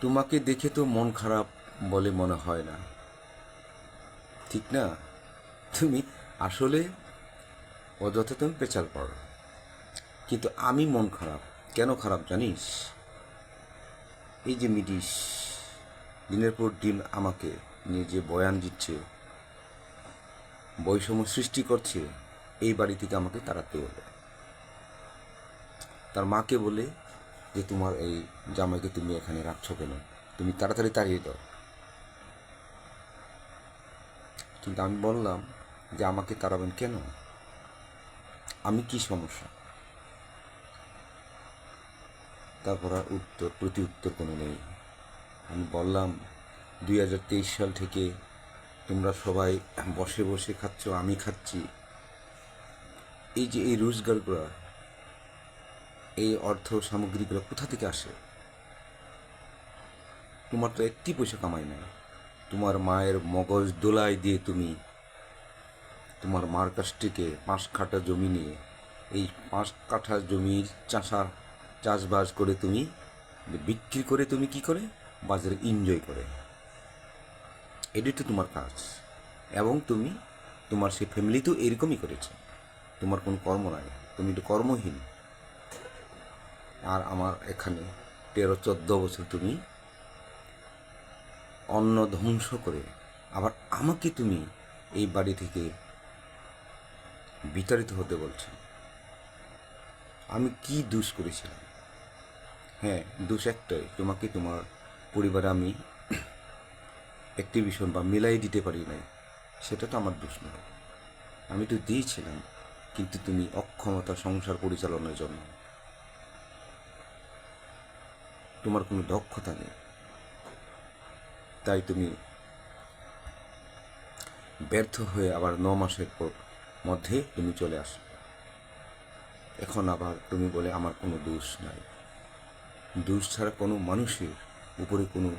তোমাকে দেখে তো মন খারাপ বলে মনে হয় না, ঠিক না? তুমি আসলে অযথা তুমি পেঁচাল পড়ো, কিন্তু আমি মন খারাপ। কেন খারাপ জানিস? এই যে মিডিস দিনের পর দিন আমাকে নিয়ে যে বয়ান দিচ্ছে, বৈষম্য সৃষ্টি করছে, এই বাড়ি থেকে আমাকে তাড়াতে বলে। তার মাকে বলে যে তোমার এই জামাইকে তুমি এখানে রাখছো কেন, তুমি তাড়াতাড়ি তাড়িয়ে দাও। কিন্তু আমি বললাম যে আমাকে তাড়াবেন কেন, আমি কি সমস্যা? তারপর আর প্রতি উত্তর কোনো নেই। আমি বললাম 2023 সাল থেকে তোমরা সবাই বসে বসে খাচ্ছ, আমি খাচ্ছি। এই যে এই রোজগারগুলো, এই অর্থ সামগ্রীগুলো কোথা থেকে আসে? তোমার তো একটি পয়সা কামাই নাই। তোমার মায়ের মগজ দোলাই দিয়ে তুমি তোমার মার কাছ থেকে 5 কাঠা জমি নিয়ে, এই 5 কাঠা জমির চাষবাস করে তুমি বিক্রি করে তুমি কি করে বাজারে এনজয় করে, এটাই তো তোমার কাজ। এবং তুমি তোমার সেই ফ্যামিলিতেও এরকমই করেছে। তোমার কোনো কর্ম নাই, তুমি একটু কর্মহীন। আর আমার এখানে 13-14 বছর তুমি অন্ন ধ্বংস করে আবার আমাকে তুমি এই বাড়ি থেকে বিতাড়িত হতে বলছো। আমি কি দোষ করেছিলাম? হ্যাঁ, দোষ একটাই, তোমাকে তোমার পরিবারে আমি অ্যাক্টিভিশন বা মিলাই দিতে পারি নাই। সেটা তো আমার দোষ নয়। আমি তো দিয়েছিলাম, কিন্তু তুমি অক্ষমতা সংসার পরিচালনার জন্য, তোমার কোনো দক্ষতা নেই, তাই তুমি ব্যর্থ হয়ে আবার 9 মাসের পর মধ্যে তুমি চলে আসো। এখন আবার তুমি বলে আমার কোনো দোষ নাই। দোষ ছাড়া কোনো মানুষের উপরে কোনো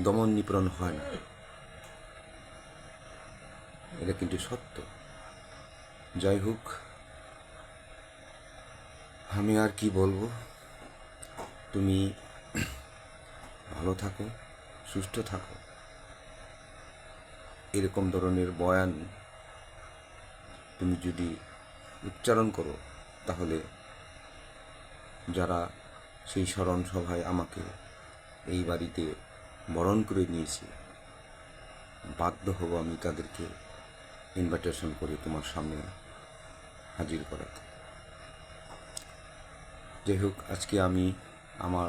দমন নিপীড়ন হয় না, এটা কিন্তু সত্য। যাই হোক, আমি আর কি বলবো। তুমি ভালো থাকো, সুস্থ থাকো। এরকম ধরনের বয়ান তুমি যদি উচ্চারণ করো, তাহলে যারা সেই স্মরণ সভায় আমাকে এই বাড়িতে বরণ করে নিয়েছে, বাধ্য হব আমি তাদেরকে ইনভাইটেশন করে তোমার সামনে হাজির করাতে। যাই হোক, আজকে আমি আমার